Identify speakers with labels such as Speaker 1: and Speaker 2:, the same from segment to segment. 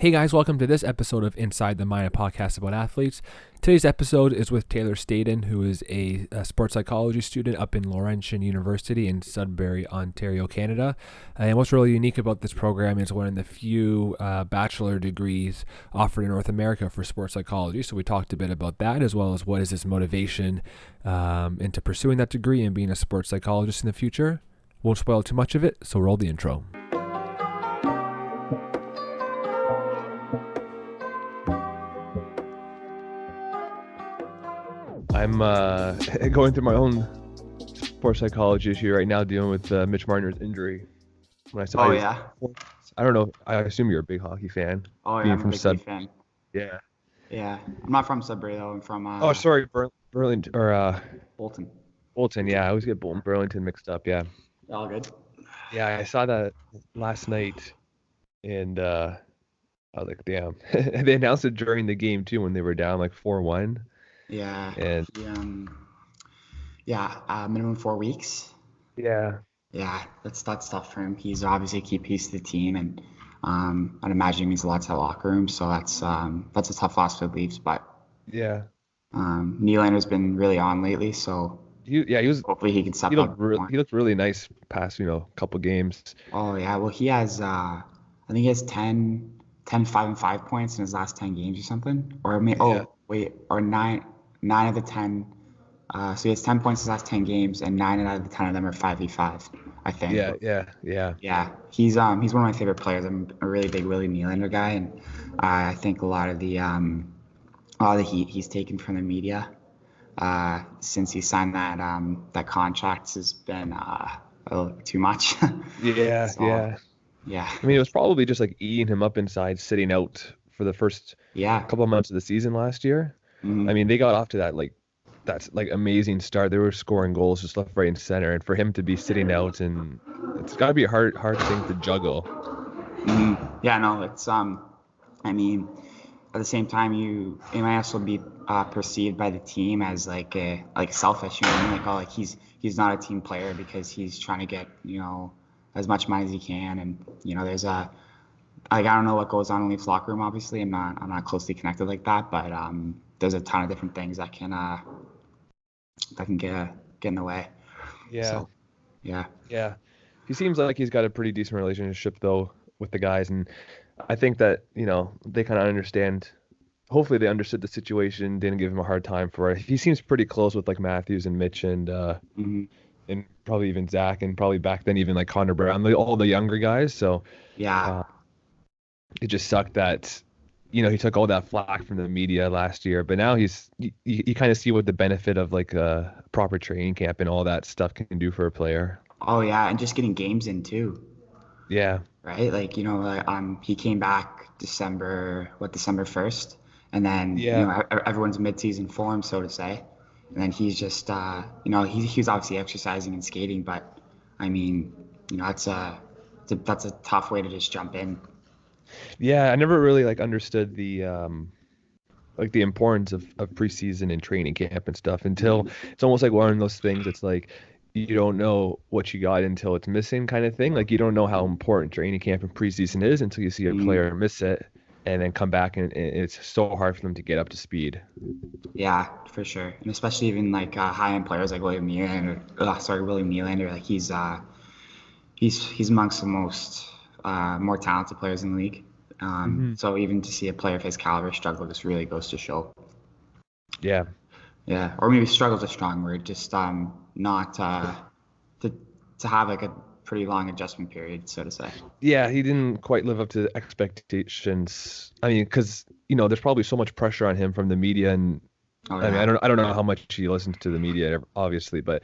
Speaker 1: Hey guys, welcome to this episode of Inside the Mind, a podcast about athletes. Today's episode is with Taylor Staden, who is a sports psychology student up in Laurentian University in Sudbury, Ontario, Canada. And what's really unique about this program is one of the few bachelor degrees offered in North America for sports psychology. So we talked a bit about that, as well as what is his motivation into pursuing that degree and being a sports psychologist in the future. Won't spoil too much of it, so roll the intro. I'm going through my own sports psychology issue right now, dealing with Mitch Marner's injury. When I saw
Speaker 2: Oh yeah.
Speaker 1: I don't know. I assume you're a big hockey fan.
Speaker 2: Oh yeah,
Speaker 1: Being
Speaker 2: I'm a
Speaker 1: from
Speaker 2: big Leaf fan.
Speaker 1: Yeah.
Speaker 2: Yeah. I'm not from Sudbury though. I'm from
Speaker 1: Oh, sorry, Burlington or
Speaker 2: Bolton.
Speaker 1: Bolton. Yeah, I always get Bolton Burlington mixed up. Yeah.
Speaker 2: All good.
Speaker 1: Yeah, I saw that last night, and I was like, damn. They announced it during the game too, when they were down like 4-1.
Speaker 2: Yeah.
Speaker 1: And
Speaker 2: Minimum 4 weeks.
Speaker 1: yeah,
Speaker 2: Yeah, that's tough for him. He's obviously a key piece to the team, and I'd imagine he means a lot to the locker room. So that's a tough loss for the Leafs. But
Speaker 1: yeah.
Speaker 2: Nylander's been really on lately, so
Speaker 1: He was.
Speaker 2: hopefully he can step
Speaker 1: He
Speaker 2: up
Speaker 1: looked
Speaker 2: more.
Speaker 1: he looked really nice past couple games.
Speaker 2: Oh yeah, well he has I think he has 5 and 5 points in his last 10 games or something. Or
Speaker 1: Yeah.
Speaker 2: or nine of the 10. So he has 10 points in his last 10 games, and 9 out of the 10 of them are 5v5, I think.
Speaker 1: Yeah.
Speaker 2: Yeah, he's one of my favorite players. I'm a really big Willie Nylander guy, and I think a lot of the heat he's taken from the media since he signed that contract has been a little too much.
Speaker 1: Yeah,
Speaker 2: So,
Speaker 1: yeah.
Speaker 2: yeah,
Speaker 1: I mean, it was probably just like eating him up inside, sitting out for the first
Speaker 2: yeah.
Speaker 1: couple of months of the season last year. I
Speaker 2: Mhm.
Speaker 1: mean, they got off to that's amazing start. They were scoring goals just left, right, and center, and for him to be sitting out, and it's got to be a hard thing to juggle.
Speaker 2: Yeah, no, it's I mean, at the same time, it might also be perceived by the team as like selfish. You know what I mean? Like, oh, like he's not a team player because he's trying to get as much money as he can, and there's I don't know what goes on in Leafs locker room. Obviously, I'm not closely connected like that, but there's a ton of different things that can get in the way.
Speaker 1: Yeah,
Speaker 2: So yeah.
Speaker 1: yeah. He seems like he's got a pretty decent relationship though with the guys, and I think that they kind of understand. Hopefully they understood the situation, didn't give him a hard time for it. He seems pretty close with like Matthews and Mitch
Speaker 2: hmm
Speaker 1: and probably even Zach, and probably back then even like Connor Brown, all the younger guys. So
Speaker 2: Yeah.
Speaker 1: uh, it just sucked that he took all that flack from the media last year, but now you kind of see what the benefit of like a proper training camp and all that stuff can do for a player.
Speaker 2: Oh yeah, and just getting games in too.
Speaker 1: Yeah,
Speaker 2: Right? Like, he came back December 1st, and then,
Speaker 1: yeah,
Speaker 2: everyone's mid-season form, so to say. And then he's just, he's obviously exercising and skating, but I mean, that's a tough way to just jump in.
Speaker 1: yeah. I never really like understood the importance of preseason and training camp and stuff until it's almost like one of those things. It's like you don't know what you got until it's missing, kind of thing. Like you don't know how important training camp and preseason is until you see a
Speaker 2: Mm,
Speaker 1: player miss it and then come back, and it's so hard for them to get up to speed.
Speaker 2: yeah, for sure. And especially even like high-end players like William Nylander, like he's amongst the most more talented players in the league.
Speaker 1: Hmm.
Speaker 2: So even to see a player of his caliber struggle just really goes to show.
Speaker 1: Yeah,
Speaker 2: Yeah, or maybe struggle's a strong word. Just not to have like a pretty long adjustment period, so to say.
Speaker 1: yeah. He didn't quite live up to the expectations. I mean, because there's probably so much pressure on him from the media, and
Speaker 2: Oh
Speaker 1: I mean,
Speaker 2: yeah,
Speaker 1: I don't know how much he listens to the media, obviously, but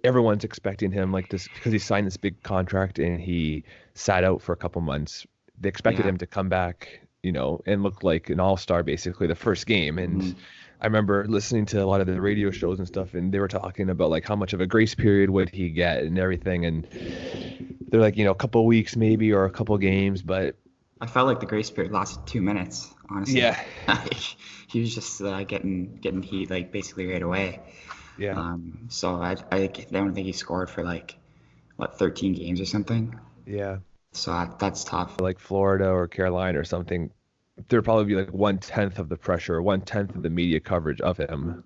Speaker 1: everyone's expecting him like this because he signed this big contract and he sat out for a couple months. They expected
Speaker 2: yeah.
Speaker 1: him to come back, and look like an all-star basically the first game. And
Speaker 2: Mhm.
Speaker 1: I remember listening to a lot of the radio shows and stuff, and they were talking about like how much of a grace period would he get and everything. And they're like, a couple weeks maybe or a couple games, but
Speaker 2: I felt like the grace period lasted 2 minutes, honestly.
Speaker 1: yeah,
Speaker 2: He was just getting heat like basically right away.
Speaker 1: yeah,
Speaker 2: So I don't think he scored for like 13 games or something.
Speaker 1: yeah.
Speaker 2: So that's tough.
Speaker 1: Like Florida or Carolina or something, there'd probably be like 1/10 of the pressure, 1/10 of the media coverage of him.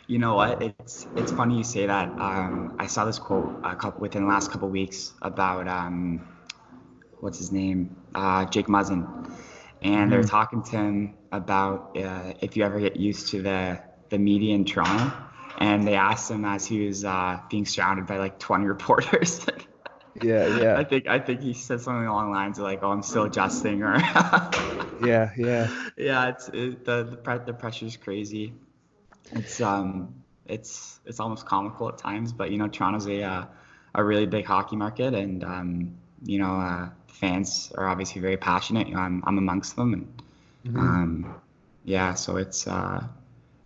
Speaker 2: You know what? It's funny you say that. I saw this quote within the last couple weeks about what's his name, Jake Muzzin, and they're
Speaker 1: Hmm.
Speaker 2: talking to him about if you ever get used to the media in Toronto, and they asked him as he was being surrounded by like 20 reporters.
Speaker 1: Yeah, yeah,
Speaker 2: I think he said something along the lines of like, "Oh, I'm still adjusting," or
Speaker 1: yeah, yeah,
Speaker 2: yeah, the pressure is crazy. It's it's almost comical at times, but Toronto's a really big hockey market, and fans are obviously very passionate. I'm amongst them, and
Speaker 1: hmm
Speaker 2: um, yeah, so it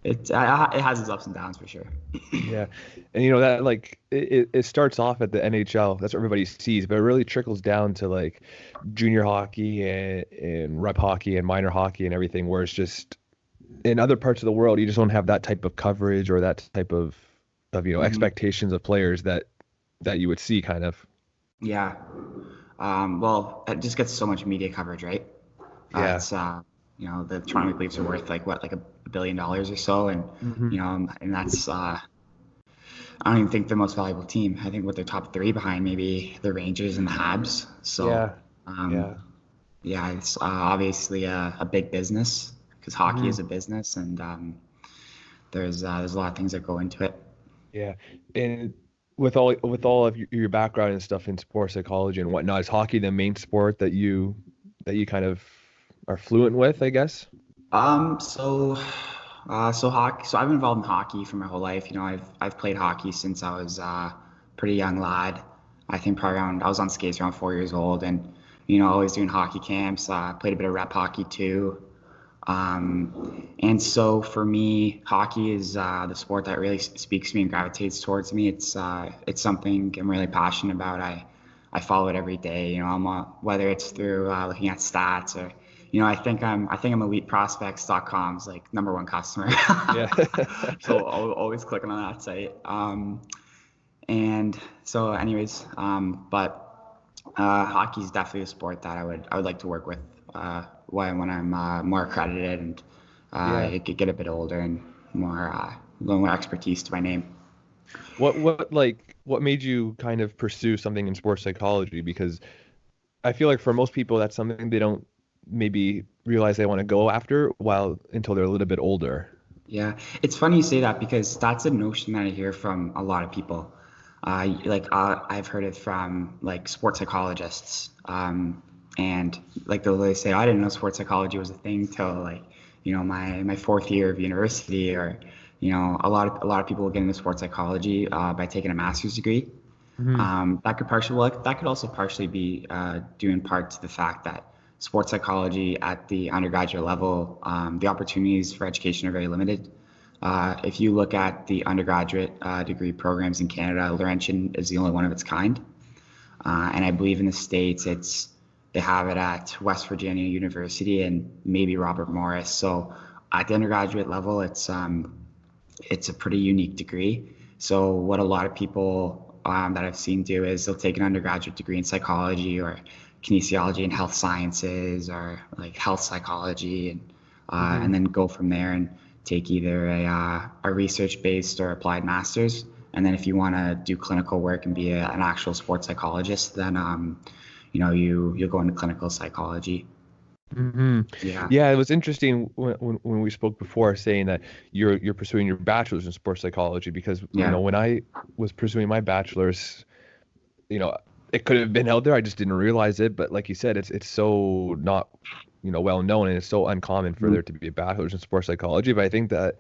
Speaker 2: has its ups and downs for sure.
Speaker 1: yeah. And that like it starts off at the NHL. That's what everybody sees, but it really trickles down to like junior hockey and rep hockey and minor hockey and everything, where it's just in other parts of the world, you just don't have that type of coverage or that type of
Speaker 2: Hmm.
Speaker 1: expectations of players that you would see kind of.
Speaker 2: Yeah. Well, it just gets so much media coverage, right?
Speaker 1: Yeah.
Speaker 2: It's the Toronto Maple Leafs are worth like what, like $1 billion or so, and
Speaker 1: Hmm.
Speaker 2: and that's I don't even think they're the most valuable team. I think what they're top three behind maybe the Rangers and the Habs. So
Speaker 1: Yeah.
Speaker 2: um,
Speaker 1: Yeah.
Speaker 2: yeah, it's obviously a big business because hockey
Speaker 1: Hmm.
Speaker 2: is a business, and there's a lot of things that go into it.
Speaker 1: Yeah. And with all of your background and stuff in sports psychology and whatnot, is hockey the main sport that you kind of are fluent with, I guess?
Speaker 2: So hockey. So I've been involved in hockey for my whole life. I've played hockey since I was pretty young lad. I think probably around I was on skates around 4 years old, and always doing hockey camps. Played a bit of rep hockey too. And so for me, hockey is the sport that really speaks to me and gravitates towards me. It's something I'm really passionate about. I follow it every day. Whether it's through looking at stats or I think I'm eliteprospects.com's like number one customer.
Speaker 1: Yeah.
Speaker 2: So always clicking on that site. And so anyways, but hockey is definitely a sport that I would like to work with when I'm more accredited and
Speaker 1: Yeah.
Speaker 2: it could get a bit older and a little more expertise to my name.
Speaker 1: What made you kind of pursue something in sports psychology? Because I feel like for most people, that's something they don't maybe realize they want to go after while until they're a little bit older.
Speaker 2: Yeah, it's funny you say that because that's a notion that I hear from a lot of people. I've heard it from like sports psychologists, and like they'll say, I didn't know sports psychology was a thing till like my fourth year of university, or a lot of people get into sports psychology by taking a master's degree.
Speaker 1: Hmm.
Speaker 2: That could also partially be due in part to the fact that sports psychology at the undergraduate level, the opportunities for education are very limited. If you look at the undergraduate degree programs in Canada, Laurentian is the only one of its kind, and I believe in the states they have it at West Virginia University and maybe Robert Morris. So at the undergraduate level, it's a pretty unique degree. So what a lot of people that I've seen do is they'll take an undergraduate degree in psychology or kinesiology and health sciences or like health psychology
Speaker 1: Hmm.
Speaker 2: and then go from there and take either a research-based or applied master's. And then if you want to do clinical work and be an actual sports psychologist, then you'll go into clinical psychology.
Speaker 1: Hmm.
Speaker 2: Yeah.
Speaker 1: Yeah, it was interesting when we spoke before saying that you're pursuing your bachelor's in sports psychology because
Speaker 2: Yeah.
Speaker 1: when I was pursuing my bachelor's, you know, it could have been out there. I just didn't realize it. But like you said, it's so not, well known and it's so uncommon for
Speaker 2: Mhm.
Speaker 1: there to be a bachelor's in sports psychology. But I think that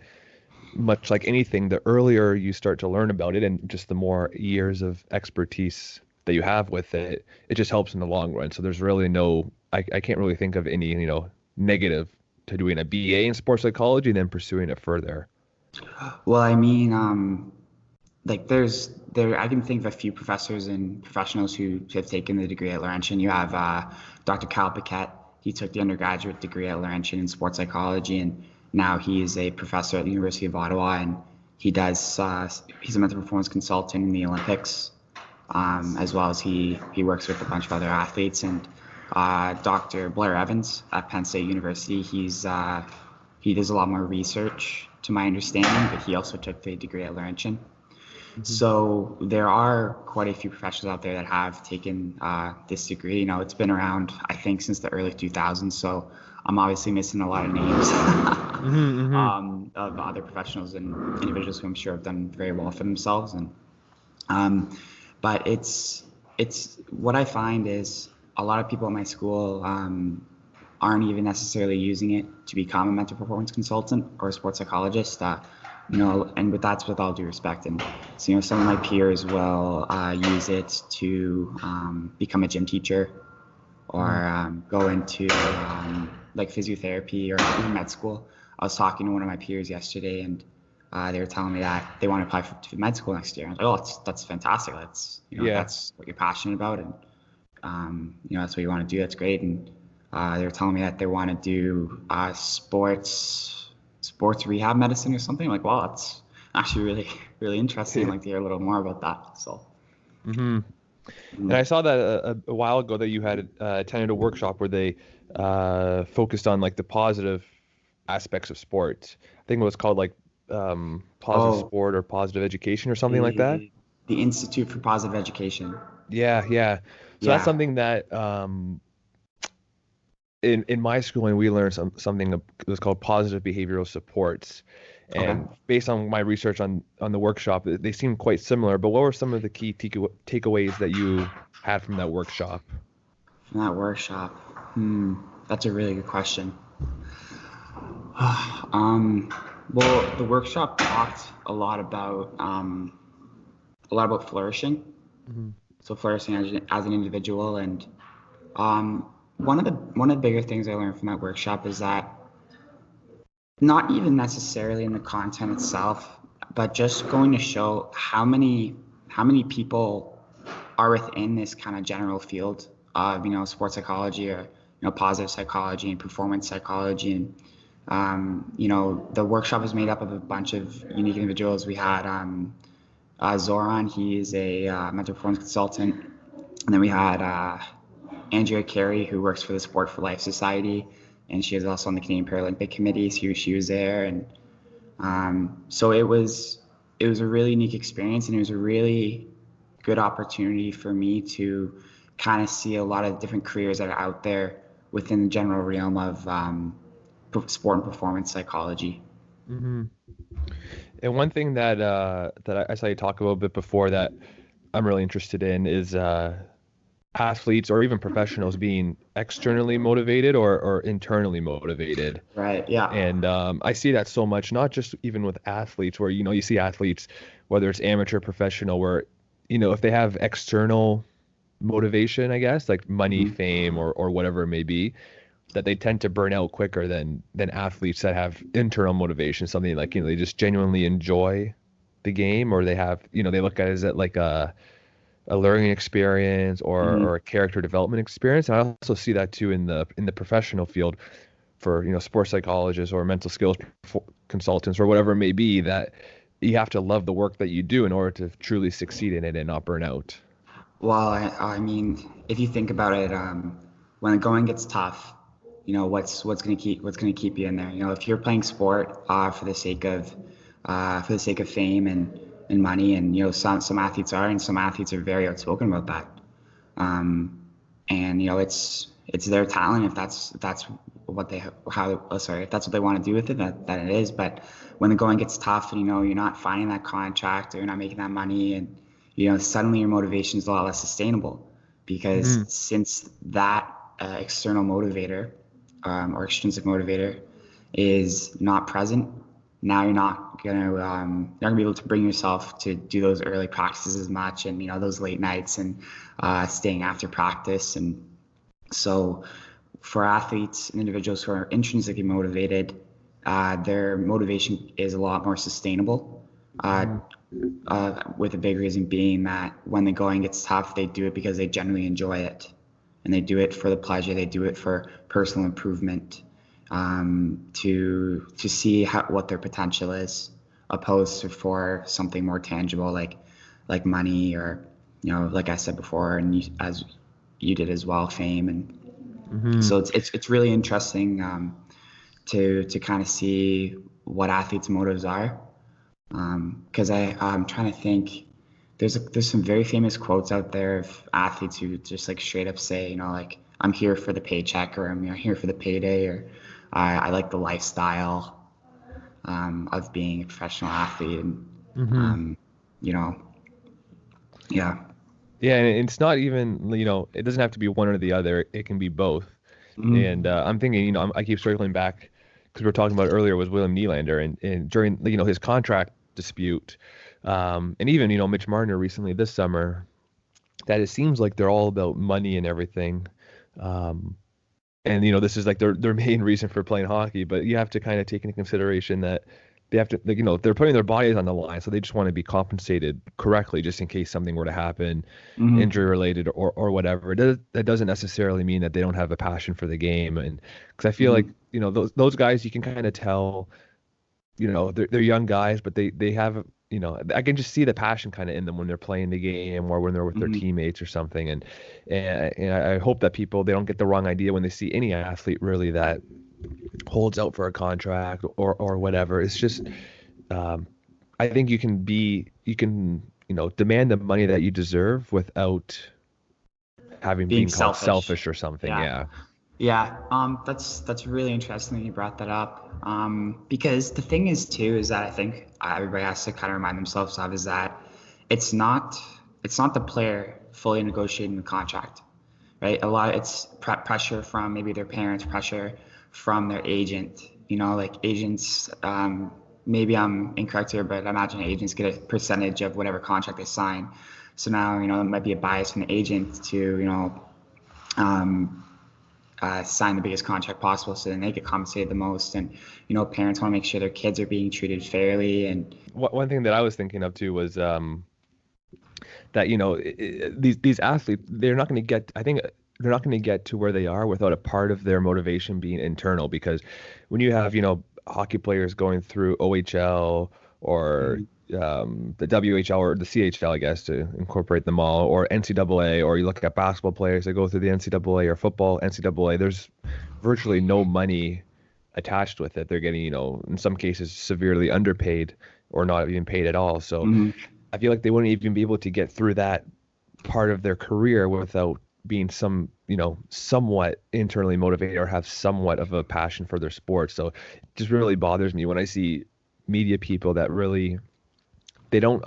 Speaker 1: much like anything, the earlier you start to learn about it and just the more years of expertise that you have with it, it just helps in the long run. So there's really I can't really think of any, negative to doing a BA in sports psychology and then pursuing it further.
Speaker 2: Well, I mean, like I can think of a few professors and professionals who have taken the degree at Laurentian. You have Dr. Cal Paquette. He took the undergraduate degree at Laurentian in sports psychology, and now he is a professor at the University of Ottawa, and he's a mental performance consultant in the Olympics, as well as he works with a bunch of other athletes, and Dr. Blair Evans at Penn State University. He does a lot more research, to my understanding, but he also took the degree at Laurentian.
Speaker 1: Mm-hmm.
Speaker 2: So there are quite a few professionals out there that have taken this degree. You know, it's been around, I think, since the early 2000s. So I'm obviously missing a lot of names of other professionals and individuals who I'm sure have done very well for themselves. But it's what I find is a lot of people at my school aren't even necessarily using it to become a mental performance consultant or a sports psychologist. And that's with all due respect. And so, some of my peers will use it to become a gym teacher or go into like physiotherapy or even med school. I was talking to one of my peers yesterday, and they were telling me that they want to apply to med school next year. I was like, oh, that's fantastic. That's what you're passionate about, and that's what you want to do. That's great. And they were telling me that they want to do sports rehab medicine or something. Like, wow, that's actually really, really interesting. I'd like to hear a little more about that. So.
Speaker 1: And I saw that a while ago that you had attended a workshop where they focused on like the positive aspects of sports. I think it was called like positive sport or positive education or something like that.
Speaker 2: The Institute for Positive Education.
Speaker 1: Yeah. So that's something that in my schooling we learned something that was called positive behavioral supports. And based on my research on the workshop, they seem quite similar. But what were some of the key takeaways that you had from that workshop?
Speaker 2: From that workshop, that's a really good question. Well, the workshop talked a lot about flourishing. Mm-hmm. So flourishing as an individual, and one of the bigger things I learned from that workshop is that not even necessarily in the content itself, but just going to show how many people are within this kind of general field of sports psychology or positive psychology and performance psychology. And the workshop is made up of a bunch of unique individuals. We had Zoran, he is a mental performance consultant, and then we had Andrea Carey, who works for the Sport for Life Society, and she is also on the Canadian Paralympic Committee. So she was there, and so it was a really unique experience, and it was a really good opportunity for me to kind of see a lot of different careers that are out there within the general realm of sport and performance psychology.
Speaker 1: Mm-hmm. And one thing that I saw you talk a little bit before that I'm really interested in is athletes or even professionals being externally motivated or internally motivated.
Speaker 2: Right. Yeah.
Speaker 1: And I see that so much, not just even with athletes, where you see athletes, whether it's amateur, professional, where if they have external motivation, I guess, like money, fame, or whatever it may be, that they tend to burn out quicker than athletes that have internal motivation, something like they just genuinely enjoy the game, or they have they look at it as like a learning experience or a character development experience. And I also see that too in the professional field for sports psychologists or mental skills consultants or whatever it may be, that you have to love the work that you do in order to truly succeed in it and not burn out.
Speaker 2: Well, I mean, if you think about it, when the going gets tough, what's going to keep you in there? If you're playing sport for the sake of fame and money, and some athletes are, and some athletes are very outspoken about that. And it's their talent if that's what they if that's what they want to do with it, that it is. But when the going gets tough and you're not finding that contract or you're not making that money, and suddenly your motivation is a lot less sustainable, because since that external motivator or extrinsic motivator is not present, now you're not gonna be able to bring yourself to do those early practices as much, and those late nights and staying after practice. And so for athletes and individuals who are intrinsically motivated, their motivation is a lot more sustainable, with the big reason being that when the going gets tough, they do it because they genuinely enjoy it, and they do it for the pleasure, they do it for personal improvement, to see what their potential is, opposed to for something more tangible like money, or like I said before, and as you did as well, fame. And
Speaker 1: Mm-hmm.
Speaker 2: So it's really interesting to kind of see what athletes' motives are. Because I'm trying to think. There's some very famous quotes out there of athletes who just like straight up say, like I'm here for the paycheck, or I'm here for the payday, or I like the lifestyle of being a professional athlete, and
Speaker 1: Mm-hmm.
Speaker 2: um, you know, yeah.
Speaker 1: Yeah, and it's not even, it doesn't have to be one or the other. It can be both. And
Speaker 2: Mm-hmm.
Speaker 1: I'm thinking, I keep circling back because we were talking about earlier was William Nylander and during, his contract dispute, and even, Mitch Marner recently this summer, that it seems like they're all about money and everything. Um, and this is like their main reason for playing hockey, but you have to kind of take into consideration that they have to, like, they're putting their bodies on the line, so they just want to be compensated correctly just in case something were to happen, injury
Speaker 2: Mm-hmm.
Speaker 1: related or whatever. That doesn't necessarily mean that they don't have a passion for the game, and because I feel like,
Speaker 2: Mm-hmm.
Speaker 1: those guys, you can kind of tell, they're young guys, but they have, I can just see the passion kind of in them when they're playing the game or when they're with their
Speaker 2: Mm-hmm.
Speaker 1: teammates or something. And I hope that people, they don't get the wrong idea when they see any athlete really that holds out for a contract or whatever. It's just, um, I think you can demand the money that you deserve without having
Speaker 2: Being
Speaker 1: being called
Speaker 2: selfish.
Speaker 1: selfish or something.
Speaker 2: Yeah.
Speaker 1: Yeah.
Speaker 2: Yeah, that's really interesting that you brought that up. Because the thing is too is that I think everybody has to kind of remind themselves of is that it's not it's not the player fully negotiating the contract, right? A lot it's pressure from maybe their parents, pressure from their agent. Like agents. Maybe I'm incorrect here, but I imagine agents get a percentage of whatever contract they sign. So now it might be a bias from the agent to um, sign the biggest contract possible so then they get compensated the most. And parents want to make sure their kids are being treated fairly. And
Speaker 1: One thing that I was thinking of too was, that these athletes, they're not going to get, I think they're not going to get to where they are without a part of their motivation being internal, because when you have hockey players going through OHL or
Speaker 2: mm,
Speaker 1: the WHL or the CHL, I guess, to incorporate them all, or NCAA, or you look at basketball players that go through the NCAA, or football NCAA, there's virtually no money attached with it. They're getting, in some cases severely underpaid or not even paid at all. So
Speaker 2: mm,
Speaker 1: I feel like they wouldn't even be able to get through that part of their career without being somewhat internally motivated or have somewhat of a passion for their sport. So it just really bothers me when I see media people that really, I don't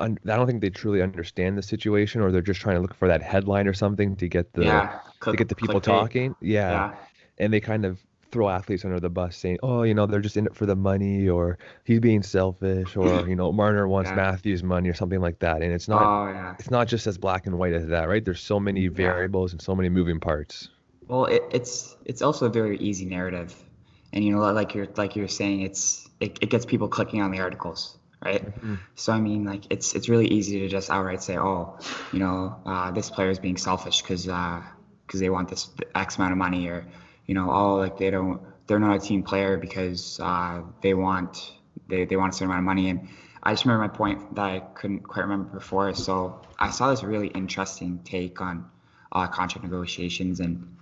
Speaker 1: think they truly understand the situation, or they're just trying to look for that headline or something to get
Speaker 2: yeah,
Speaker 1: the people
Speaker 2: clickbait.
Speaker 1: talking. Yeah.
Speaker 2: Yeah,
Speaker 1: And they kind of throw athletes under the bus saying, oh, they're just in it for the money, or he's being selfish, or, Marner wants
Speaker 2: yeah.
Speaker 1: Matthews' money or something like that. And
Speaker 2: Oh yeah,
Speaker 1: it's not just as black and white as that, right? There's so many
Speaker 2: yeah.
Speaker 1: variables and so many moving parts.
Speaker 2: Well, it's also a very easy narrative, and like you're saying, it gets people clicking on the articles, right?
Speaker 1: Hmm.
Speaker 2: So I mean, like it's really easy to just outright say, oh, this player is being selfish because they want this X amount of money, or oh, like they're not a team player because they want a certain amount of money. And I just remember my point that I couldn't quite remember before. So I saw this really interesting take on contract negotiations, and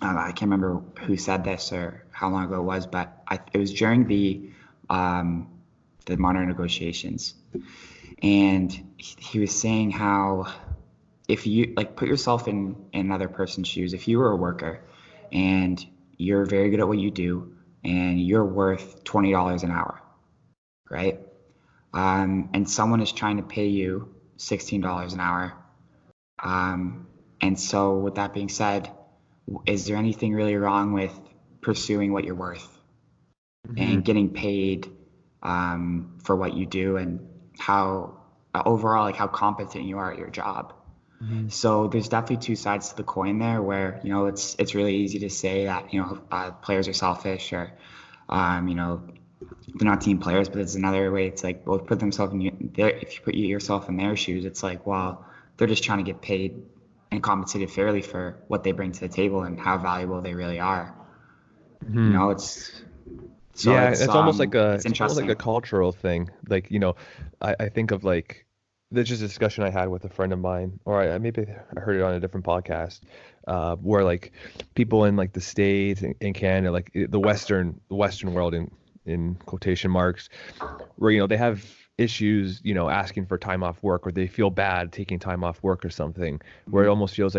Speaker 2: I can't remember who said this or how long ago it was, but it was during um, the modern negotiations, and he was saying how if you like put yourself in another person's shoes, if you were a worker and you're very good at what you do and you're worth $20 an hour, right? And someone is trying to pay you $16 an hour. And so, with that being said, is there anything really wrong with pursuing what you're worth
Speaker 1: Hmm.
Speaker 2: and getting paid for what you do and how overall, like how competent you are at your job?
Speaker 1: Hmm.
Speaker 2: So there's definitely two sides to the coin there, where it's really easy to say that players are selfish, or they're not team players, but it's another way. It's like both put themselves in if you put yourself in their shoes, it's like, well, they're just trying to get paid and compensated fairly for what they bring to the table and how valuable they really are.
Speaker 1: Hmm.
Speaker 2: It's so
Speaker 1: Yeah, it's almost like
Speaker 2: it's
Speaker 1: a
Speaker 2: interesting.
Speaker 1: cultural thing. Like, I think of like
Speaker 3: there's just a discussion I had with a friend of mine, or maybe I heard it on a different podcast, where like people in like the States and in Canada, like the Western world in quotation marks, where they have issues, asking for time off work, or they feel bad taking time off work or something, where it
Speaker 2: Mhm.
Speaker 3: almost feels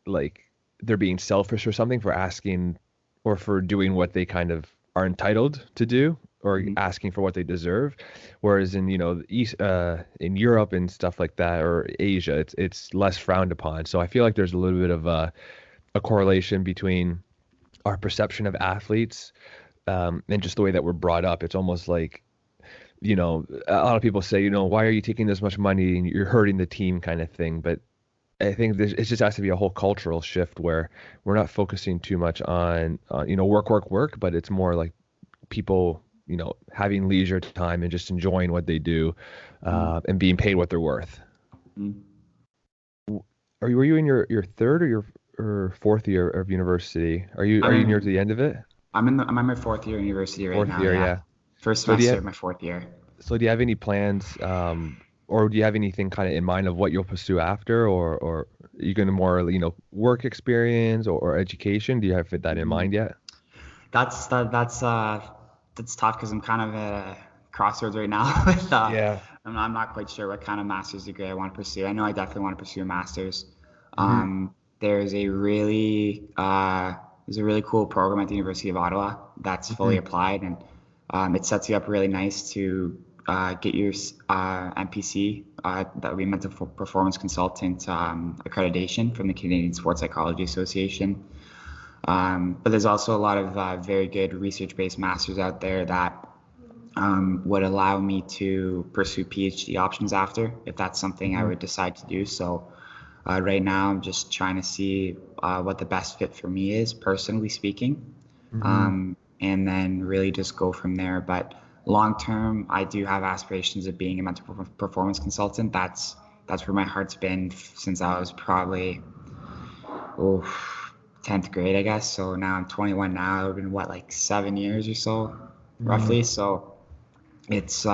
Speaker 3: like they're being selfish or something for asking or for doing what they kind of are entitled to do or
Speaker 2: Mhm.
Speaker 3: asking for what they deserve. Whereas in, the East, in Europe and stuff like that, or Asia, it's less frowned upon. So I feel like there's a little bit of a correlation between our perception of athletes, and just the way that we're brought up. It's almost like, a lot of people say, why are you taking this much money and you're hurting the team kind of thing. But I think it just has to be a whole cultural shift where we're not focusing too much on work, work, work, but it's more like people, having leisure time and just enjoying what they do,
Speaker 2: Mhm.
Speaker 3: and being paid what they're worth.
Speaker 2: Mhm.
Speaker 3: Were you in your third or your or fourth year of university? Are
Speaker 2: I'm
Speaker 3: you near
Speaker 2: in
Speaker 3: the end of it?
Speaker 2: I'm in my fourth year of university right
Speaker 3: Fourth
Speaker 2: now.
Speaker 3: year,
Speaker 2: Yeah,
Speaker 3: yeah.
Speaker 2: first
Speaker 3: So do you
Speaker 2: semester
Speaker 3: have
Speaker 2: of my fourth year.
Speaker 3: so do you have any plans, or do you have anything kind of in mind of what you'll pursue after, or are you going to more, work experience or education? Do you have that in
Speaker 2: Mhm.
Speaker 3: mind yet?
Speaker 2: That's that that's tough because I'm kind of at a crossroads right now. With
Speaker 3: Yeah.
Speaker 2: I'm not quite sure what kind of master's degree I want to pursue. I know I definitely want to pursue a master's.
Speaker 3: Hmm.
Speaker 2: There's a really there's a really cool program at the University of Ottawa that's fully
Speaker 3: Hmm.
Speaker 2: applied, and it sets you up really nice to get your MPC, that would be mental performance consultant accreditation from the Canadian Sports Psychology Association. But there's also a lot of very good research-based masters out there that would allow me to pursue PhD options after, if that's something I
Speaker 3: Hmm.
Speaker 2: would decide to do. So right now, I'm just trying to see what the best fit for me is, personally speaking,
Speaker 3: Hmm.
Speaker 2: and then really just go from there. But long term, I do have aspirations of being a mental performance consultant. That's where my heart's been since I was probably oh, 10th grade, I guess. So now I'm 21 now. It's been what, like 7 years or so,
Speaker 3: Hmm.
Speaker 2: roughly. So it's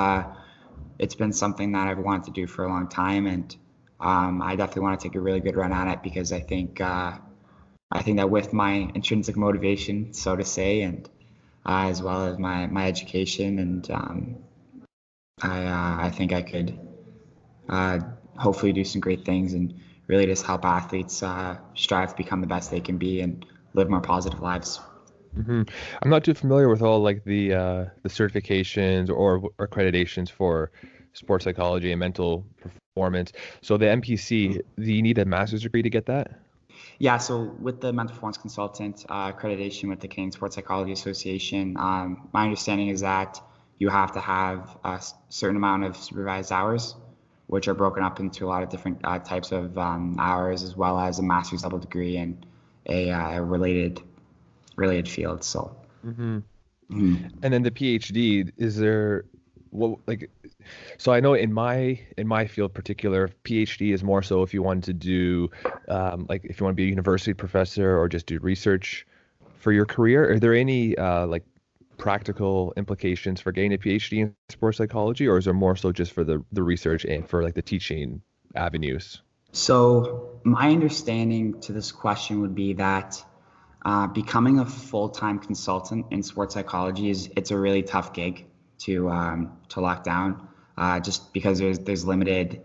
Speaker 2: it's been something that I've wanted to do for a long time, and I definitely want to take a really good run at it because I think that with my intrinsic motivation, so to say, and as well as my education, and I think I could uh, hopefully do some great things and really just help athletes strive to become the best they can be and live more positive lives.
Speaker 3: Hmm. I'm not too familiar with all like the certifications or accreditations for sports psychology and mental performance. So the MPC, do you need a master's degree to get that?
Speaker 2: Yeah, so with the mental performance consultant accreditation with the Canadian Sports Psychology Association, my understanding is that you have to have a certain amount of supervised hours, which are broken up into a lot of different types of hours, as well as a master's level degree in a related field. So,
Speaker 3: Hmm.
Speaker 2: mm,
Speaker 3: And then the PhD, is there what like so I know in my field particular, PhD is more so if you wanted to do, like if you want to be a university professor or just do research for your career. Are there any like practical implications for getting a PhD in sports psychology, or is it more so just for the research and for like the teaching avenues?
Speaker 2: so my understanding to this question would be that becoming a full-time consultant in sports psychology is it's a really tough gig to lock down, just because there's limited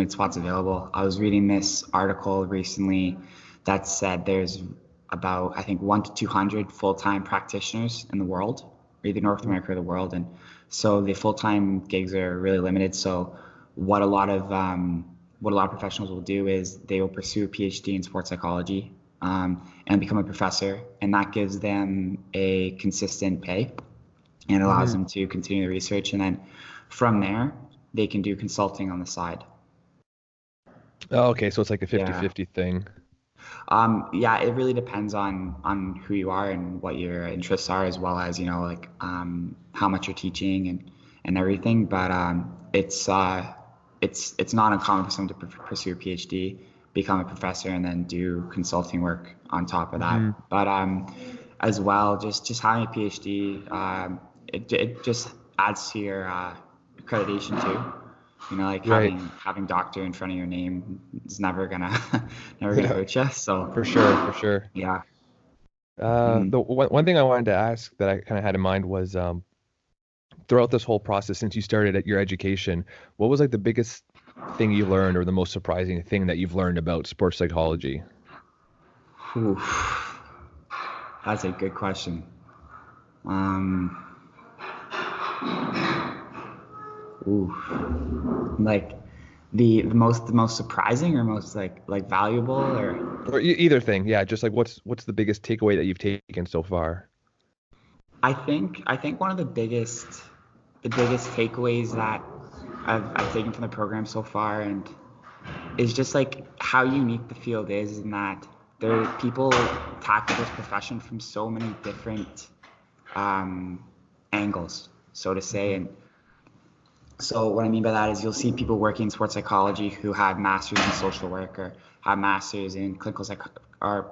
Speaker 2: spots available. I was reading this article recently that said there's about I think 1 to 200 full-time practitioners in the world, either North America or the world, and so the full-time gigs are really limited. So what a lot of what a lot of professionals will do is they will pursue a PhD in sports psychology, and become a professor, and that gives them a consistent pay and allows
Speaker 3: Hmm.
Speaker 2: them to continue the research, and then from there they can do consulting on the side.
Speaker 3: Oh, okay, so it's like a
Speaker 2: Yeah.
Speaker 3: 50-50 thing.
Speaker 2: Yeah, it really depends on who you are and what your interests are, as well as like how much you're teaching and everything. But it's not uncommon for someone to pursue a PhD, become a professor, and then do consulting work on top of that.
Speaker 3: Hmm.
Speaker 2: But as well, just having a PhD, it just adds to your accreditation too. Like
Speaker 3: Right.
Speaker 2: having doctor in front of your name is never gonna never gonna
Speaker 3: Yeah,
Speaker 2: hurt you. So
Speaker 3: for sure, for sure.
Speaker 2: yeah. Hmm.
Speaker 3: The one thing I wanted to ask that I kind of had in mind was throughout this whole process since you started at your education, what was like the biggest thing you learned or the most surprising thing that you've learned about sports psychology?
Speaker 2: Oof, that's a good question. Um, oof. Like the most surprising or most like valuable or
Speaker 3: Or either thing, yeah, just like what's the biggest takeaway that you've taken so far?
Speaker 2: I think one of the biggest takeaways that I've taken from the program so far and is just like how unique the field is in that there people tackle this profession from so many different um, angles, so to say.
Speaker 3: Hmm.
Speaker 2: And so what I mean by that is you'll see people working in sports psychology who have masters in social work or have masters in or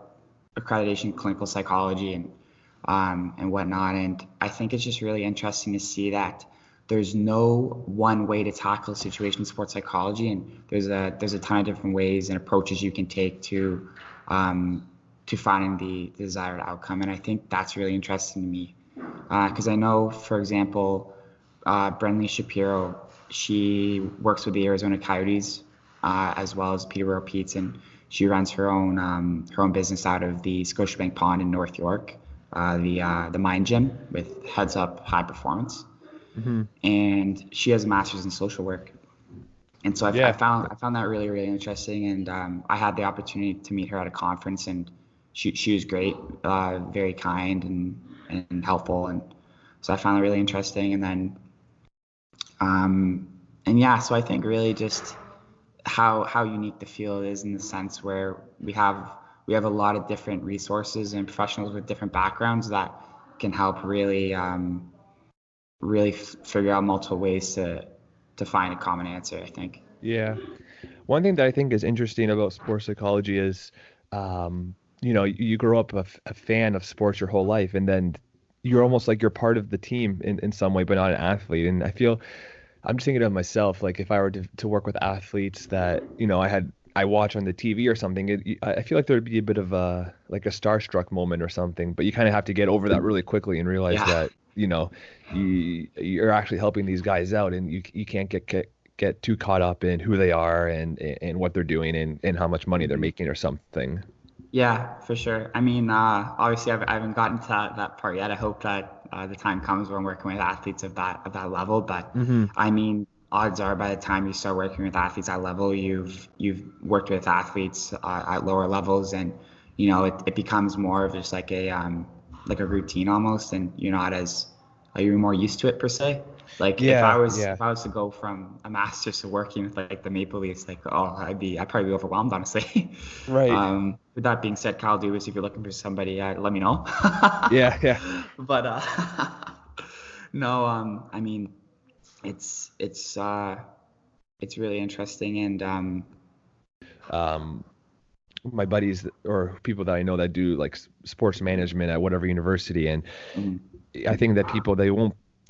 Speaker 2: accreditation in clinical psychology and whatnot. And I think it's just really interesting to see that there's no one way to tackle a situation in sports psychology, and there's a ton of different ways and approaches you can take to finding the desired outcome. And I think that's really interesting to me because I know, for example, Brenly Shapiro, she works with the Arizona Coyotes as well as Peterborough Petes, and she runs her own business out of the Scotiabank Pond in North York, the Mind Gym with Heads Up High Performance,
Speaker 3: Hmm.
Speaker 2: and she has a master's in social work. And so I
Speaker 3: Yeah.
Speaker 2: found that really really interesting, and I had the opportunity to meet her at a conference, and she was great, very kind and helpful, and so I found it really interesting. And then um, and yeah, so I think really just how unique the field is in the sense where we have a lot of different resources and professionals with different backgrounds that can help really figure out multiple ways to find a common answer, I think.
Speaker 3: Yeah. One thing that I think is interesting about sports psychology is, you grow up a fan of sports your whole life, and then you're almost like you're part of the team in some way, but not an athlete. And I feel I'm just thinking of myself, like if I were to work with athletes that, I watch on the TV or something, I feel like there'd be a bit of like a starstruck moment or something, but you kind of have to get over that really quickly and realize
Speaker 2: Yeah.
Speaker 3: that, you're actually helping these guys out, and you can't get too caught up in who they are and what they're doing and how much money they're
Speaker 2: Mhm.
Speaker 3: making or something.
Speaker 2: Yeah, for sure. I mean, obviously, I haven't gotten to that part yet. I hope that the time comes where I'm working with athletes of that level. But
Speaker 3: Hmm.
Speaker 2: I mean, odds are by the time you start working with athletes at that level, you've worked with athletes at lower levels, and it becomes more of just like a routine almost, and you're not as you're more used to it per se. Like if I
Speaker 3: Yeah,
Speaker 2: was
Speaker 3: yeah,
Speaker 2: if I was to go from a master's to working with like the Maple Leafs, like I'd probably be overwhelmed honestly.
Speaker 3: right.
Speaker 2: With that being said, Kyle Dubas, if you're looking for somebody, let me know.
Speaker 3: Yeah, yeah.
Speaker 2: But no, I mean, it's it's uh, it's really interesting, and
Speaker 3: Um, my buddies or people that I know that do like sports management at whatever university, and
Speaker 2: mm,
Speaker 3: I think that people they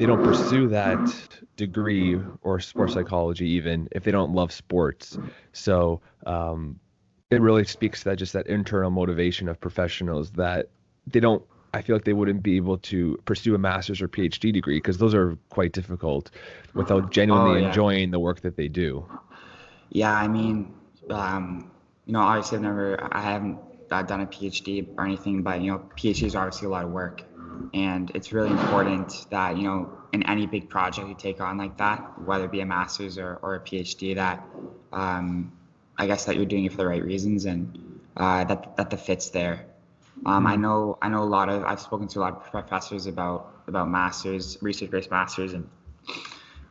Speaker 3: don't pursue that degree or sports psychology even if they don't love sports. So it really speaks to that internal motivation of professionals that they don't. I feel like they wouldn't be able to pursue a master's or PhD degree because those are quite difficult without
Speaker 2: oh
Speaker 3: genuinely
Speaker 2: yeah,
Speaker 3: enjoying the work that they do.
Speaker 2: yeah. I mean, obviously I haven't done a PhD or anything, but PhD is obviously a lot of work, and it's really important that in any big project you take on like that, whether it be a master's or a PhD, that um, I guess that you're doing it for the right reasons and that the fit's there. I
Speaker 3: Hmm.
Speaker 2: know I've spoken to a lot of professors about masters, research-based masters and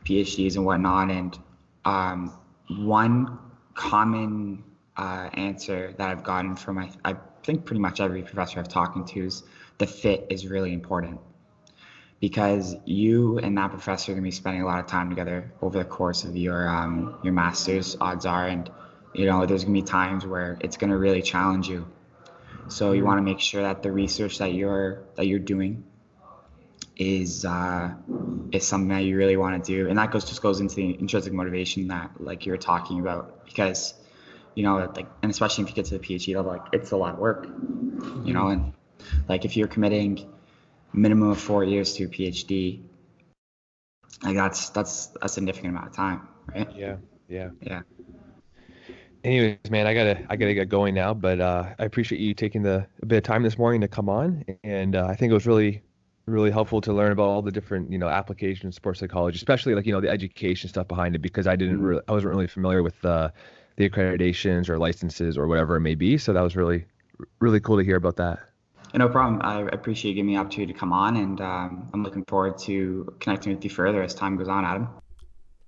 Speaker 2: PhDs and whatnot, and um, one common answer that I've gotten from I think pretty much every professor I've talked to is the fit is really important because you and that professor are going to be spending a lot of time together over the course of your master's, odds are, and there's going to be times where it's going to really challenge you. So you
Speaker 3: Hmm.
Speaker 2: want to make sure that the research that you're doing is something that you really want to do, and that goes into the intrinsic motivation that like you were talking about, because like, and especially if you get to the PhD level, like it's a lot of work, and like if you're committing minimum of 4 years to a PhD, like that's a significant amount of time, right?
Speaker 3: Yeah.
Speaker 2: Yeah.
Speaker 3: Anyways, man, I gotta get going now, but I appreciate you taking a bit of time this morning to come on, and I think it was really helpful to learn about all the different applications of sports psychology, especially like the education stuff behind it, because I wasn't really familiar with the accreditations or licenses or whatever it may be. So that was really cool to hear about that.
Speaker 2: No problem. I appreciate you giving me the opportunity to come on, and I'm looking forward to connecting with you further as time goes on, Adam.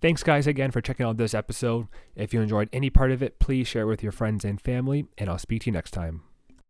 Speaker 1: Thanks, guys, again for checking out this episode. If you enjoyed any part of it, please share it with your friends and family, and I'll speak to you next time.